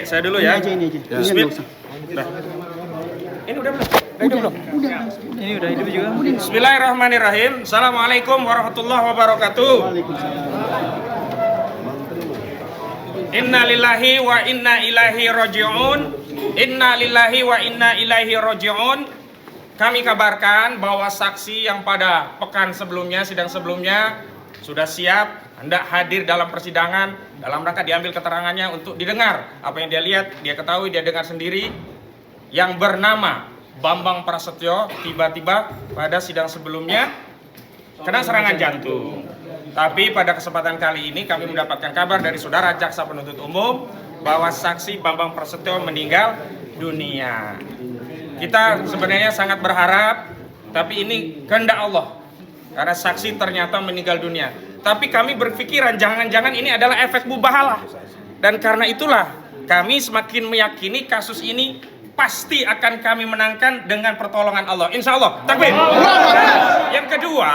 saya dulu ya. Ini aja. Ini udah belum? Ini udah hidup juga. Bismillahirrahmanirrahim. Assalamualaikum warahmatullahi wabarakatuh. Inna lillahi wa inna ilaihi raji'un. Inna lillahi wa inna ilaihi raji'un. Kami kabarkan bahwa saksi yang pada pekan sebelumnya, sidang sebelumnya sudah siap hendak hadir dalam persidangan dalam rangka diambil keterangannya untuk didengar apa yang dia lihat, dia ketahui, dia dengar sendiri, yang bernama Bambang Prasetyo tiba-tiba pada sidang sebelumnya kena serangan jantung. Tapi pada kesempatan kali ini kami mendapatkan kabar dari saudara jaksa penuntut umum bahwa saksi Bambang Prasetyo meninggal dunia. Kita sebenarnya sangat berharap, tapi ini kehendak Allah, karena saksi ternyata meninggal dunia. Tapi kami berpikiran jangan-jangan ini adalah efek mubahalah. Dan karena itulah kami semakin meyakini kasus ini pasti akan kami menangkan dengan pertolongan Allah. Insya Allah. Takbir. Yang kedua,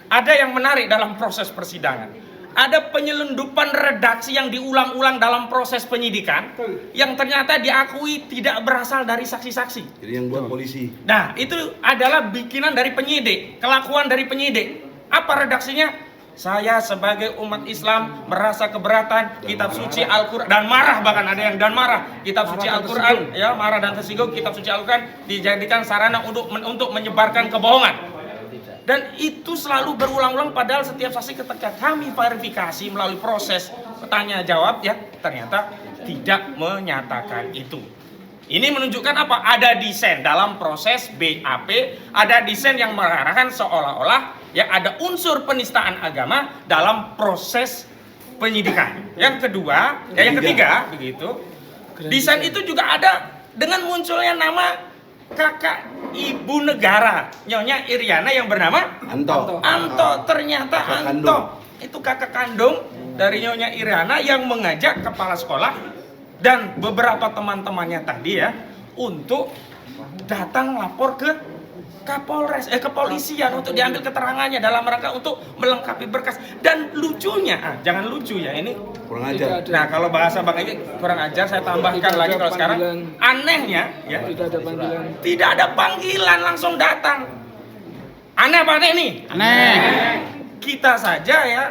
ada yang menarik dalam proses persidangan. Ada penyelundupan redaksi yang diulang-ulang dalam proses penyidikan yang ternyata diakui tidak berasal dari saksi-saksi. Jadi yang buat polisi. Nah, itu adalah bikinan dari penyidik, kelakuan dari penyidik. Apa redaksinya? Saya sebagai umat Islam merasa keberatan kitab suci Al-Quran, dan marah, bahkan ada yang dan marah kitab suci Al-Quran, ya, marah dan tersinggung kitab suci Al-Quran dijadikan sarana untuk menyebarkan kebohongan. Dan itu selalu berulang-ulang, padahal setiap saksi ketika kami verifikasi melalui proses tanya jawab, ya, ternyata tidak menyatakan itu. Ini menunjukkan apa? Ada desain dalam proses BAP, ada desain yang mengarahkan seolah-olah ya ada unsur penistaan agama dalam proses penyidikan. Yang kedua, yang ketiga, begitu. Desain itu juga ada dengan munculnya nama kakak ibu negara, Nyonya Iriana yang bernama Anto. Ternyata kakak Anto kandung. itu kakak kandung dari Nyonya Iriana yang mengajak kepala sekolah dan beberapa teman-temannya tadi ya untuk datang lapor ke Kapolres, kepolisian untuk diambil keterangannya dalam rangka untuk melengkapi berkas. Dan lucunya, jangan lucu ya, ini Kurang ajar. nah kalau bahasa Bang ini kurang ajar, saya tambahkan lagi kalau sekarang. Anehnya ya, tidak ada panggilan, langsung datang. Aneh apa aneh nih? Aneh. Kita saja ya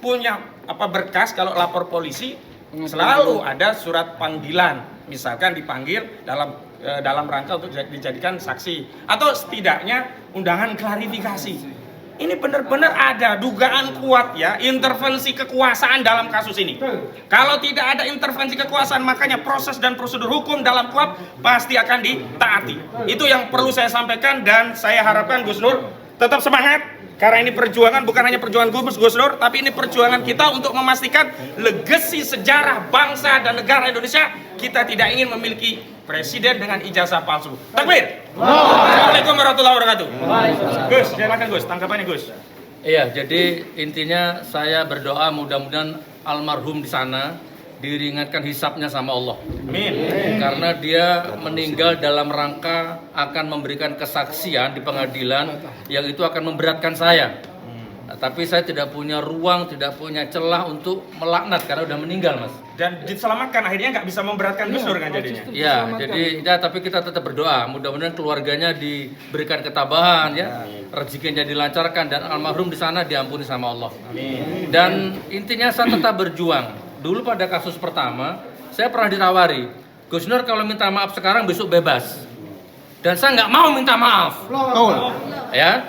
punya berkas kalau lapor polisi selalu ada surat panggilan, misalkan dipanggil dalam rangka untuk dijadikan saksi atau setidaknya undangan klarifikasi. Ini benar-benar ada dugaan kuat ya intervensi kekuasaan dalam kasus ini. Kalau tidak ada intervensi kekuasaan, makanya proses dan prosedur hukum dalam KUHP pasti akan ditaati. Itu yang perlu saya sampaikan, dan saya harapkan Gus Nur tetap semangat. Karena ini perjuangan, bukan hanya perjuangan Gus Nur, tapi ini perjuangan kita untuk memastikan legasi sejarah bangsa dan negara Indonesia. Kita tidak ingin memiliki presiden dengan ijazah palsu. Takbir. Assalamualaikum warahmatullahi wabarakatuh. Gus, silakan Gus, tanggapannya Gus. Iya, jadi intinya saya berdoa mudah-mudahan almarhum di sana diringankan hisapnya sama Allah. Amin. Karena dia meninggal dalam rangka akan memberikan kesaksian di pengadilan yang itu akan memberatkan saya. Nah, tapi saya tidak punya ruang, tidak punya celah untuk melaknat karena udah meninggal, Mas. Dan diselamatkan, akhirnya nggak bisa memberatkan Gus Nur kan jadinya. Iya, jadi ya tapi kita tetap berdoa, mudah-mudahan keluarganya diberikan ketabahan ya, rezekinya dilancarkan, dan almarhum di sana diampuni sama Allah. Amin. Dan intinya saya tetap berjuang. Dulu pada kasus pertama, saya pernah ditawari, Gus Nur kalau minta maaf sekarang besok bebas. Dan saya nggak mau minta maaf. Ya,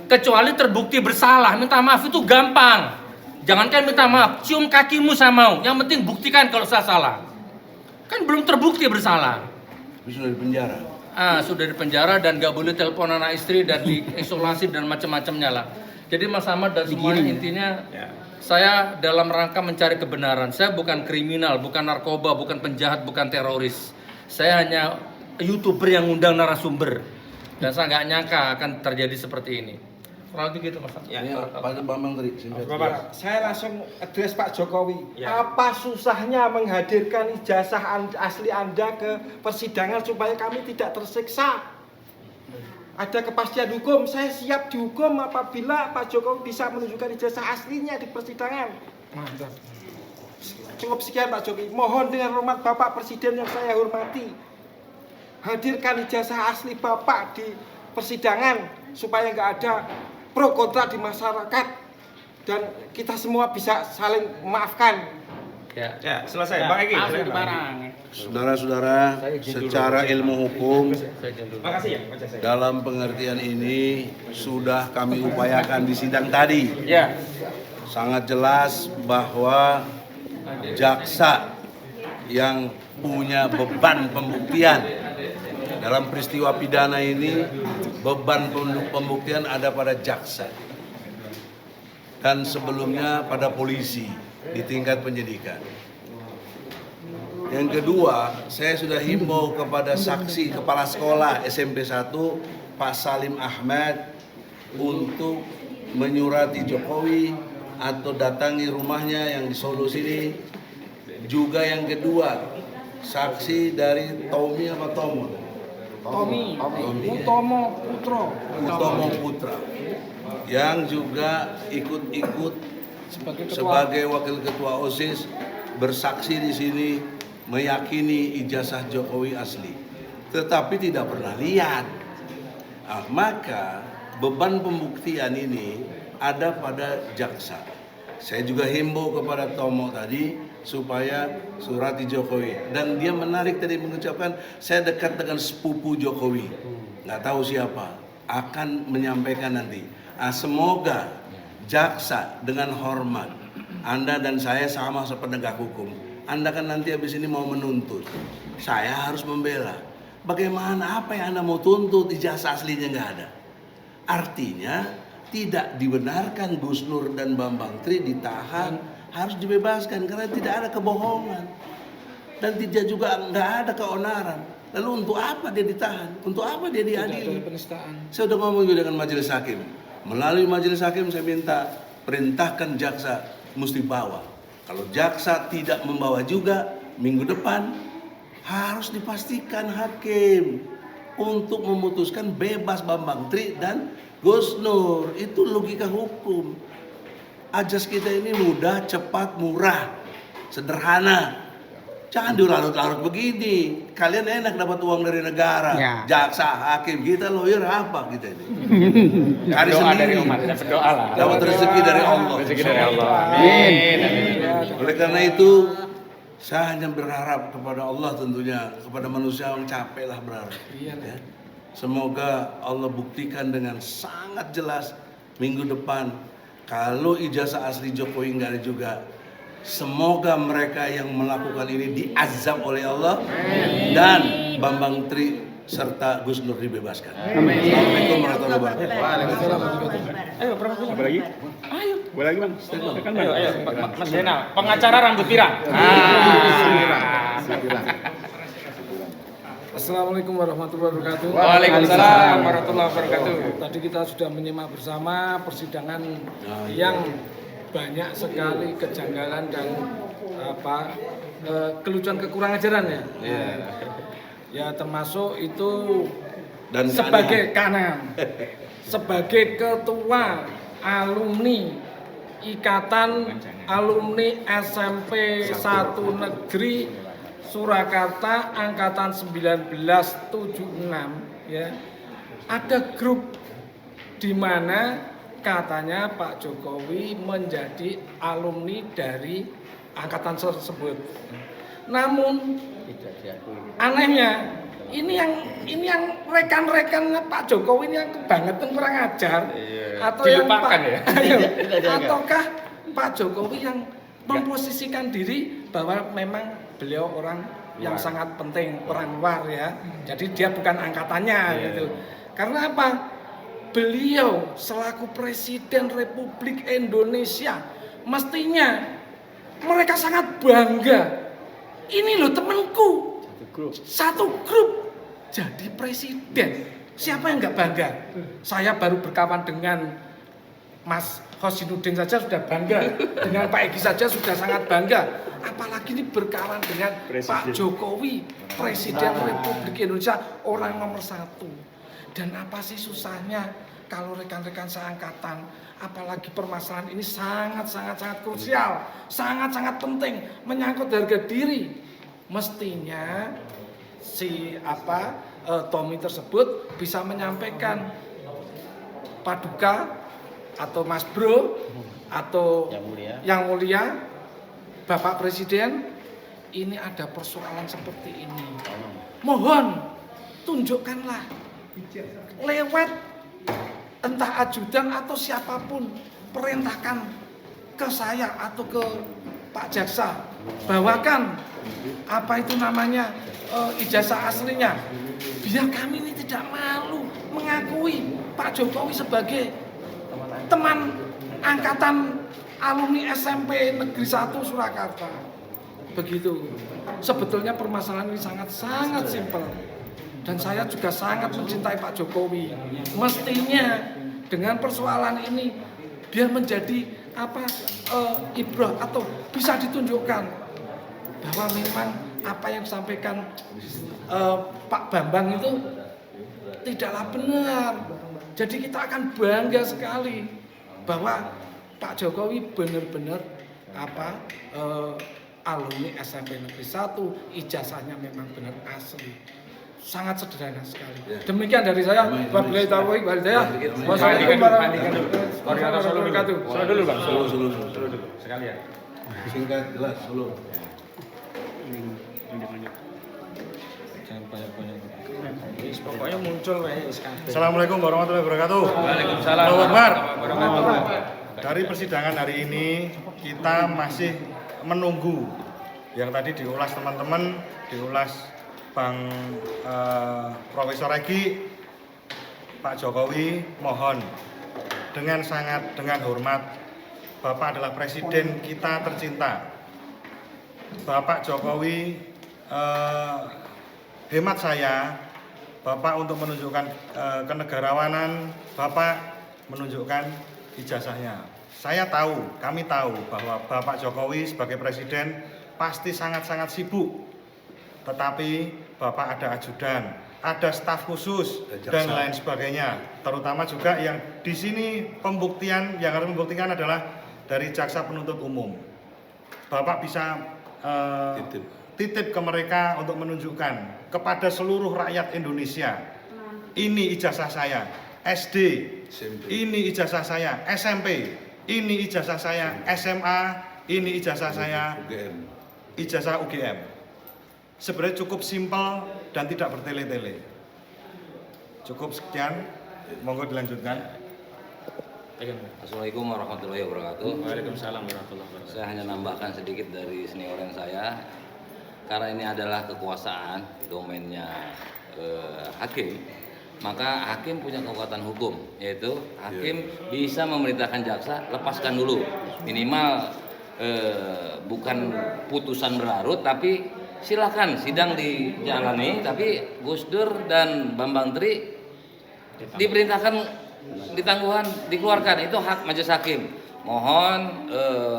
kecuali terbukti bersalah. Minta maaf itu gampang. Jangankan minta maaf, cium kakimu saya mau. Yang penting buktikan kalau saya salah. Kan belum terbukti bersalah. Tapi sudah di penjara. Sudah di penjara dan nggak boleh telepon anak istri dan diisolasi dan macam-macamnya lah. Jadi Mas Ahmad dan semuanya intinya saya dalam rangka mencari kebenaran. Saya bukan kriminal, bukan narkoba, bukan penjahat, bukan teroris. Saya hanya YouTuber yang ngundang narasumber. Dan saya nggak nyangka akan terjadi seperti ini. Kurang lebih gitu, Mas. Ini Pak Bambang tadi. Saya langsung address Pak Jokowi. Ya. Apa susahnya menghadirkan ijazah asli Anda ke persidangan supaya kami tidak tersiksa? Ada kepastian hukum, saya siap dihukum apabila Pak Jokowi bisa menunjukkan ijazah aslinya di persidangan. Mantap. Cukup sekian Pak Jokowi. Mohon dengan hormat Bapak Presiden yang saya hormati, hadirkan ijazah asli Bapak di persidangan supaya nggak ada pro kontra di masyarakat dan kita semua bisa saling memaafkan. Ya, selesai. Bang Egy. Saudara-saudara, secara ilmu hukum Makasih ya, Pak Cesek. dalam pengertian ini sudah kami upayakan di sidang tadi. Ya. Sangat jelas bahwa jaksa yang punya beban pembuktian dalam peristiwa pidana ini, beban pembuktian ada pada jaksa dan sebelumnya pada polisi di tingkat penyidikan. Yang kedua, saya sudah himbau kepada saksi kepala sekolah SMP 1 Pak Salim Ahmad untuk menyurati Jokowi atau datangi rumahnya yang di Solo sini. Juga yang kedua, saksi dari Tommy apa Tomo? Tommy Utomo Putra yang juga ikut-ikut sebagai wakil ketua OSIS bersaksi di sini meyakini ijazah Jokowi asli, tetapi tidak pernah lihat. Maka beban pembuktian ini ada pada jaksa. Saya juga himbau kepada Tomo tadi supaya surati Jokowi, dan dia menarik tadi mengucapkan saya dekat dengan sepupu Jokowi, nggak tahu siapa, akan menyampaikan nanti. Semoga jaksa dengan hormat, Anda dan saya sama sepenegak hukum. Anda kan nanti habis ini mau menuntut, saya harus membela. Bagaimana, apa yang Anda mau tuntut, ijazah aslinya nggak ada. Artinya tidak dibenarkan Gus Nur dan Bambang Tri ditahan, harus dibebaskan karena tidak ada kebohongan dan tidak juga nggak ada keonaran. Lalu untuk apa dia ditahan? Untuk apa dia diadili? Saya sudah ngomong juga dengan majelis hakim. Melalui majelis hakim saya minta perintahkan jaksa mesti bawa. Kalau jaksa tidak membawa juga, minggu depan harus dipastikan hakim untuk memutuskan bebas Bambang Tri dan Gus Nur. Itu logika hukum. Ajas kita ini mudah, cepat, murah, sederhana. Jangan dilarut-larut begini. Kalian enak dapat uang dari negara. Ya. Jaksa, hakim, kita lawyer apa kita ini? Cari sendiri. Berdoa lah. Dapat rezeki dari Allah. Rezeki dari Allah. Amin. Oleh karena itu, saya hanya berharap kepada Allah tentunya, kepada manusia yang capek lah berharap. Ya. Semoga Allah buktikan dengan sangat jelas minggu depan. Kalau ijazah asli Jokowi nggak ada juga, semoga mereka yang melakukan ini diazab oleh Allah dan Bambang Tri serta Gus Nur dibebaskan. Assalamualaikum warahmatullahi wabarakatuh. Ayo, apa lagi? Ayo. Boleh lagi, Bang? Ayo, Mas Zainal, pengacara rambut pirang. Assalamualaikum warahmatullahi wabarakatuh. Waalaikumsalam warahmatullahi wabarakatuh. Tadi kita sudah menyimak bersama persidangan yang banyak sekali kejanggalan dan kelucuan kekurang ajaran ya. Ya termasuk itu Dan sebagai kanan, sebagai ketua alumni Ikatan Alumni SMP 1 Negeri Surakarta angkatan 1976 ya. Ada grup di mana katanya Pak Jokowi menjadi alumni dari angkatan tersebut. Namun anehnya ini yang rekan-rekannya Pak Jokowi ini yang kebangetan kurang ajar atau yang Pak ataukah Pak Jokowi yang memposisikan diri bahwa memang beliau orang yang sangat penting, orang luar ya. Jadi dia bukan angkatannya gitu. Karena apa? Beliau selaku Presiden Republik Indonesia mestinya mereka sangat bangga. Ini loh temanku, satu grup jadi presiden. Siapa yang nggak bangga? Saya baru berkawan dengan Mas Hosinuddin saja sudah bangga, dengan Pak Egy saja sudah sangat bangga. Apalagi ini berkawan dengan Pak Jokowi, Presiden Republik Indonesia, orang nomor 1. Dan apa sih susahnya kalau rekan-rekan seangkatan, apalagi permasalahan ini sangat krusial, sangat penting, menyangkut harga diri. Mestinya si Tommy tersebut bisa menyampaikan Paduka atau Mas Bro atau yang mulia Bapak Presiden, ini ada persoalan seperti ini. Mohon tunjukkanlah lewat entah ajudan atau siapapun, perintahkan ke saya atau ke Pak Jaksa, bawakan ijazah aslinya, biar kami ini tidak malu mengakui Pak Jokowi sebagai teman angkatan alumni SMP Negeri 1 Surakarta. Begitu. Sebetulnya permasalahan ini sangat simpel. Dan saya juga sangat mencintai Pak Jokowi. Mestinya dengan persoalan ini biar menjadi ibrah atau bisa ditunjukkan bahwa memang apa yang disampaikan Pak Bambang itu tidaklah benar. Jadi kita akan bangga sekali bahwa Pak Jokowi benar-benar alumni SMP Negeri 1, ijazahnya memang benar asli. Sangat sederhana sekali. Demikian dari saya. Wabillahi taufiq wal hidayah. Wassalamualaikum warahmatullahi wabarakatuh. Solo dulu Bang. Solo. Sekalian. Singkat, jelas, solo. Pokoknya muncul Assalamualaikum warahmatullahi wabarakatuh. Waalaikumsalam. Allahu Akbar. Wabarakatuh. Dari persidangan hari ini kita masih menunggu yang tadi diulas teman-teman, diulas Bang Profesor Regi. Pak Jokowi mohon dengan hormat, Bapak adalah presiden kita tercinta. Bapak Jokowi, hemat saya, Bapak untuk menunjukkan kenegarawanan, Bapak menunjukkan ijazahnya. Kami tahu bahwa Bapak Jokowi sebagai presiden pasti sangat sibuk. Tetapi Bapak ada ajudan, ada staf khusus dan lain sebagainya. Terutama juga yang di sini yang harus membuktikan adalah dari jaksa penuntut umum. Bapak bisa titip ke mereka untuk menunjukkan kepada seluruh rakyat Indonesia, ini ijazah saya SD, ini ijazah saya SMP, ini ijazah saya SMA, ini ijazah saya ijazah UGM. Sebenarnya cukup simpel dan tidak bertele-tele. Cukup sekian, monggo dilanjutkan. Assalamualaikum warahmatullahi wabarakatuh. Waalaikumsalam warahmatullahi wabarakatuh. Saya hanya nambahkan sedikit dari senioren saya. Karena ini adalah kekuasaan domainnya hakim, maka hakim punya kekuatan hukum, yaitu hakim bisa memerintahkan jaksa lepaskan dulu, minimal bukan putusan berlarut, tapi silakan sidang dijalani, tapi Gus Dur dan Bambang Tri diperintahkan ditangguhan dikeluarkan, itu hak majelis hakim. Mohon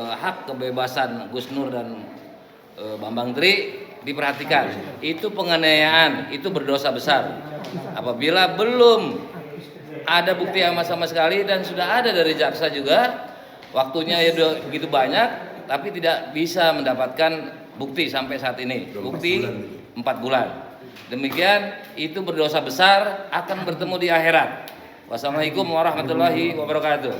hak kebebasan Gus Nur dan Bambang Tri diperhatikan. Itu penganiayaan, itu berdosa besar. Apabila belum ada bukti yang sama sekali dan sudah ada dari jaksa juga, waktunya ya begitu banyak, tapi tidak bisa mendapatkan bukti sampai saat ini. Bukti 4 bulan. Demikian itu berdosa besar, akan bertemu di akhirat. Wassalamualaikum warahmatullahi wabarakatuh.